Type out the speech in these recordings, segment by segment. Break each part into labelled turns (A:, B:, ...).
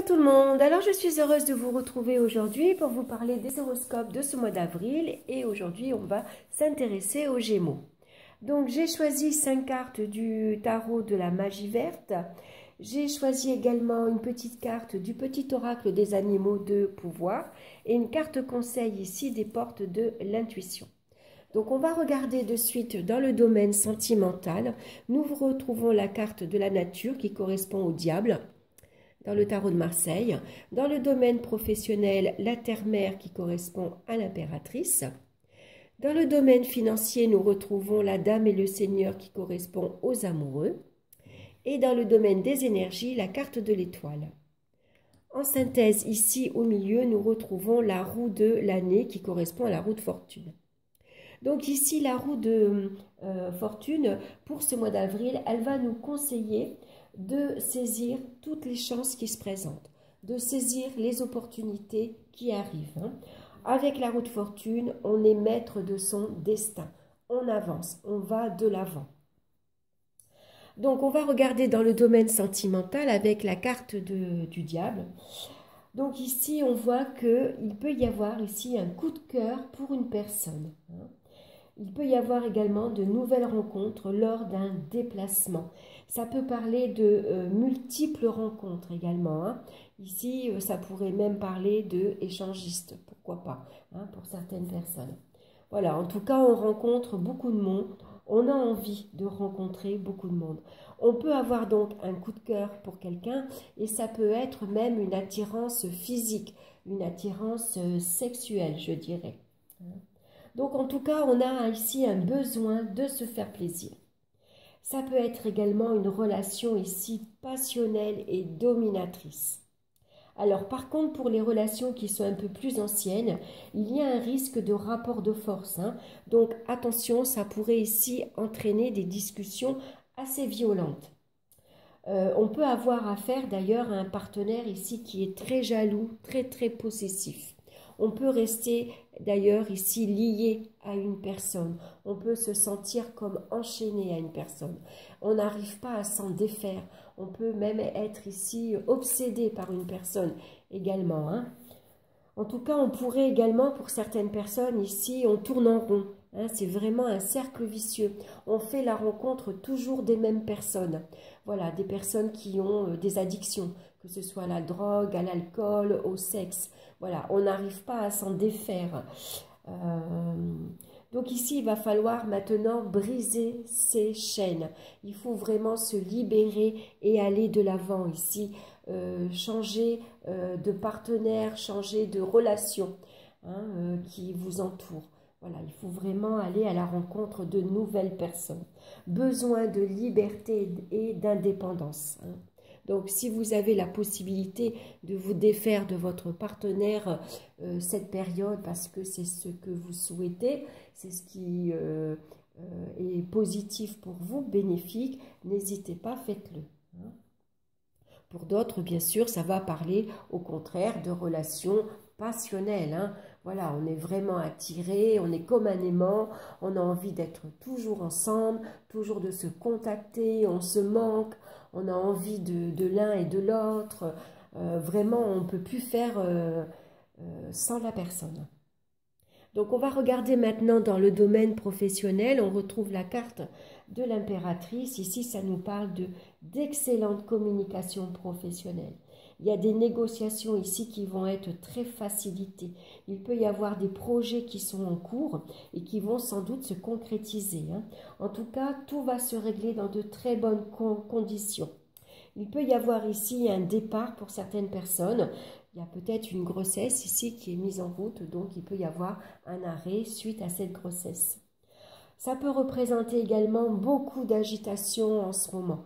A: tout le monde, alors je suis heureuse de vous retrouver aujourd'hui pour vous parler des horoscopes de ce mois d'avril et aujourd'hui on va s'intéresser aux Gémeaux. Donc j'ai choisi 5 cartes du tarot de la magie verte, j'ai choisi également une petite carte du petit oracle des animaux de pouvoir et une carte conseil ici des portes de l'intuition. Donc on va regarder de suite dans le domaine sentimental, nous retrouvons la carte de la nature qui correspond au diable, dans le tarot de Marseille. Dans le domaine professionnel, la terre-mère qui correspond à l'impératrice. Dans le domaine financier, nous retrouvons la dame et le seigneur qui correspond aux amoureux. Et dans le domaine des énergies, la carte de l'étoile. En synthèse, ici au milieu, nous retrouvons la roue de l'année qui correspond à la roue de fortune. Donc ici, la roue de fortune, pour ce mois d'avril, elle va nous conseiller de saisir toutes les chances qui se présentent, de saisir les opportunités qui arrivent. Avec la roue de fortune, on est maître de son destin. On avance, on va de l'avant. Donc on va regarder dans le domaine sentimental avec la carte du diable. Donc ici, on voit qu'il peut y avoir ici un coup de cœur pour une personne. Il peut y avoir également de nouvelles rencontres lors d'un déplacement. Ça peut parler de multiples rencontres également. Ici, ça pourrait même parler de échangistes, pourquoi pas, pour certaines personnes. Voilà, en tout cas, on rencontre beaucoup de monde. On a envie de rencontrer beaucoup de monde. On peut avoir donc un coup de cœur pour quelqu'un et ça peut être même une attirance physique, une attirance sexuelle, je dirais. Donc en tout cas, on a ici un besoin de se faire plaisir. Ça peut être également une relation ici passionnelle et dominatrice. Alors par contre, pour les relations qui sont un peu plus anciennes, il y a un risque de rapport de force. Donc attention, ça pourrait ici entraîner des discussions assez violentes. On peut avoir affaire d'ailleurs à un partenaire ici qui est très jaloux, très possessif. On peut rester d'ailleurs ici lié à une personne. On peut se sentir comme enchaîné à une personne. On n'arrive pas à s'en défaire. On peut même être ici obsédé par une personne également. En tout cas, on pourrait également, pour certaines personnes ici, on tourne en rond. C'est vraiment un cercle vicieux. On fait la rencontre toujours des mêmes personnes. Voilà, des personnes qui ont des addictions, que ce soit à la drogue, à l'alcool, au sexe. Voilà, on n'arrive pas à s'en défaire. Donc ici, il va falloir maintenant briser ces chaînes. Il faut vraiment se libérer et aller de l'avant ici. Changer de partenaire, changer de relation qui vous entoure. Voilà, il faut vraiment aller à la rencontre de nouvelles personnes. Besoin de liberté et d'indépendance. Donc, si vous avez la possibilité de vous défaire de votre partenaire cette période, parce que c'est ce que vous souhaitez, c'est ce qui est positif pour vous, bénéfique, n'hésitez pas, faites-le. Pour d'autres, bien sûr, ça va parler au contraire de relations passionnelles. Voilà, on est vraiment attiré, on est comme un aimant, on a envie d'être toujours ensemble, toujours de se contacter, on se manque, on a envie de l'un et de l'autre. Vraiment, on ne peut plus faire sans la personne. Donc, on va regarder maintenant dans le domaine professionnel. On retrouve la carte de l'impératrice. Ici, ça nous parle d'excellente communication professionnelle. Il y a des négociations ici qui vont être très facilitées. Il peut y avoir des projets qui sont en cours et qui vont sans doute se concrétiser. En tout cas, tout va se régler dans de très bonnes conditions. Il peut y avoir ici un départ pour certaines personnes. Il y a peut-être une grossesse ici qui est mise en route, donc il peut y avoir un arrêt suite à cette grossesse. Ça peut représenter également beaucoup d'agitation en ce moment.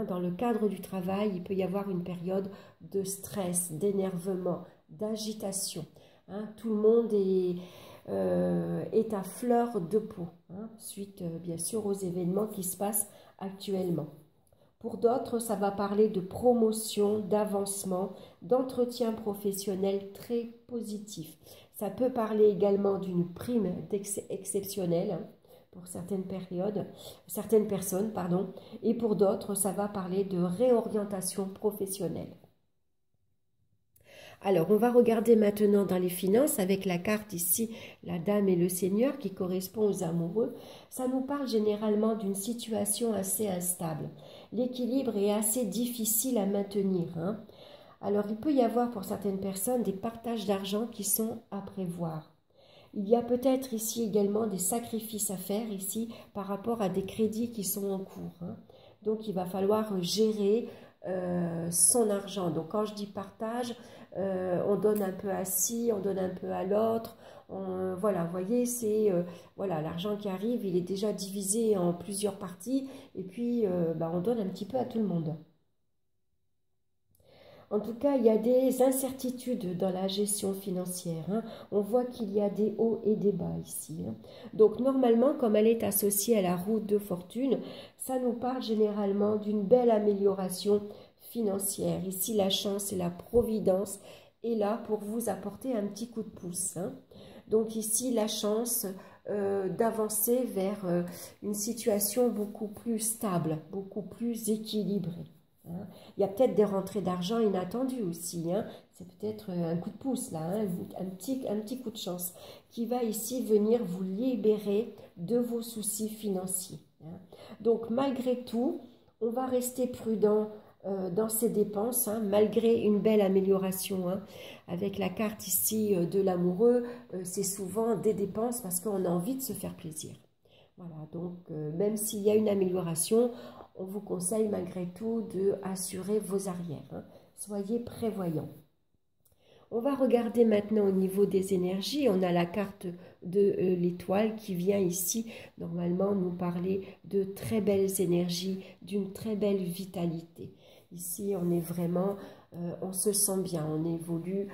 A: Dans le cadre du travail, il peut y avoir une période de stress, d'énervement, d'agitation. Tout le monde est à fleur de peau, suite bien sûr aux événements qui se passent actuellement. Pour d'autres, ça va parler de promotion, d'avancement, d'entretien professionnel très positif. Ça peut parler également d'une prime exceptionnelle pour certaines personnes, et pour d'autres, ça va parler de réorientation professionnelle. Alors, on va regarder maintenant dans les finances avec la carte ici, la dame et le seigneur qui correspond aux amoureux. Ça nous parle généralement d'une situation assez instable. L'équilibre est assez difficile à maintenir, hein. Alors, il peut y avoir pour certaines personnes des partages d'argent qui sont à prévoir. Il y a peut-être ici également des sacrifices à faire ici par rapport à des crédits qui sont en cours, hein. Donc, il va falloir gérer son argent. Donc, quand je dis partage, on donne un peu à ci, on donne un peu à l'autre. Voilà, vous voyez, c'est voilà, l'argent qui arrive, il est déjà divisé en plusieurs parties et puis on donne un petit peu à tout le monde. En tout cas, il y a des incertitudes dans la gestion financière, hein. On voit qu'il y a des hauts et des bas ici, hein. Donc normalement, comme elle est associée à la roue de fortune, ça nous parle généralement d'une belle amélioration financière. Ici, la chance et la providence est là pour vous apporter un petit coup de pouce, hein. Donc ici, la chance d'avancer vers une situation beaucoup plus stable, beaucoup plus équilibrée. Il y a peut-être des rentrées d'argent inattendues aussi, hein. C'est peut-être un coup de pouce là, hein, un petit coup de chance qui va ici venir vous libérer de vos soucis financiers, hein. Donc malgré tout, on va rester prudent dans ses dépenses, hein, malgré une belle amélioration, hein. Avec la carte ici de l'amoureux, c'est souvent des dépenses parce qu'on a envie de se faire plaisir. Voilà, donc même s'il y a une amélioration, on vous conseille malgré tout d'assurer vos arrières, hein. Soyez prévoyants. On va regarder maintenant au niveau des énergies. On a la carte de l'étoile qui vient ici, normalement, nous parler de très belles énergies, d'une très belle vitalité. Ici, on est vraiment, on se sent bien, on évolue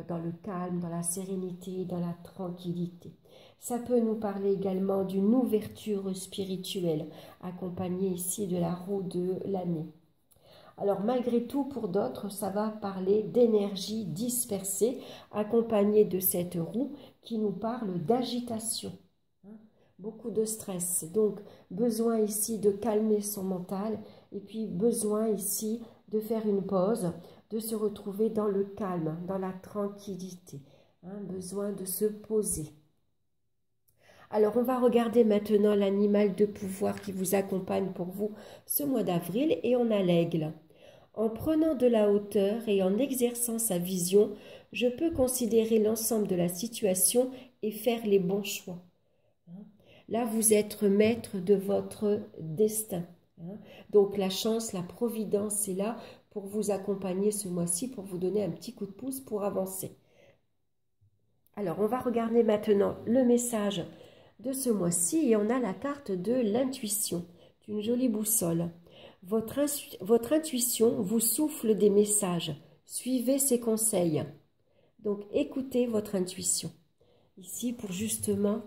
A: dans le calme, dans la sérénité, dans la tranquillité. Ça peut nous parler également d'une ouverture spirituelle, accompagnée ici de la roue de l'année. Alors malgré tout, pour d'autres, ça va parler d'énergie dispersée, accompagnée de cette roue qui nous parle d'agitation, hein, beaucoup de stress. Donc besoin ici de calmer son mental et puis besoin ici de faire une pause, de se retrouver dans le calme, dans la tranquillité, hein, besoin de se poser. Alors, on va regarder maintenant l'animal de pouvoir qui vous accompagne pour vous ce mois d'avril et on a l'aigle. En prenant de la hauteur et en exerçant sa vision, je peux considérer l'ensemble de la situation et faire les bons choix. Là, vous êtes maître de votre destin. Donc, la chance, la providence est là pour vous accompagner ce mois-ci, pour vous donner un petit coup de pouce pour avancer. Alors, on va regarder maintenant le message de ce mois-ci et on a la carte de l'intuition, une jolie boussole. Votre intuition vous souffle des messages, suivez ses conseils. Donc écoutez votre intuition. Ici pour justement,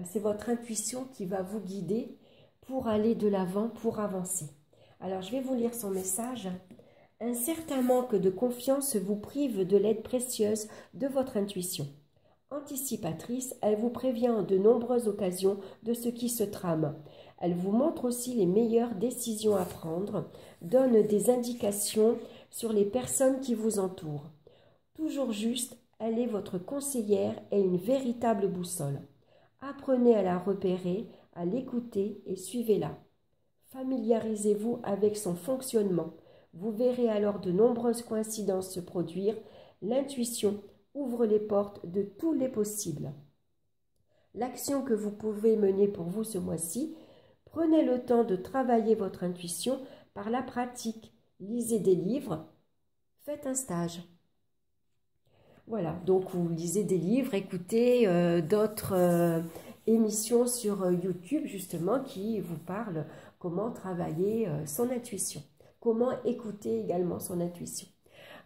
A: c'est votre intuition qui va vous guider pour aller de l'avant, pour avancer. Alors je vais vous lire son message. Un certain manque de confiance vous prive de l'aide précieuse de votre intuition. Anticipatrice, elle vous prévient en de nombreuses occasions de ce qui se trame. Elle vous montre aussi les meilleures décisions à prendre, donne des indications sur les personnes qui vous entourent. Toujours juste, elle est votre conseillère et une véritable boussole. Apprenez à la repérer, à l'écouter et suivez-la. Familiarisez-vous avec son fonctionnement. Vous verrez alors de nombreuses coïncidences se produire. L'intuition ouvre les portes de tous les possibles. L'action que vous pouvez mener pour vous ce mois-ci, prenez le temps de travailler votre intuition par la pratique. Lisez des livres, faites un stage. Voilà, donc vous lisez des livres, écoutez d'autres émissions sur YouTube justement qui vous parlent comment travailler son intuition, comment écouter également son intuition.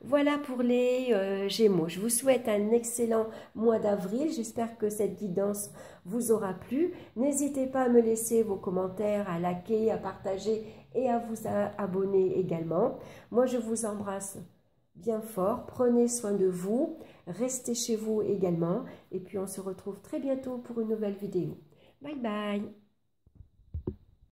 A: Voilà pour les Gémeaux. Je vous souhaite un excellent mois d'avril. J'espère que cette guidance vous aura plu. N'hésitez pas à me laisser vos commentaires, à liker, à partager et à vous abonner également. Moi, je vous embrasse bien fort. Prenez soin de vous. Restez chez vous également. Et puis, on se retrouve très bientôt pour une nouvelle vidéo. Bye bye!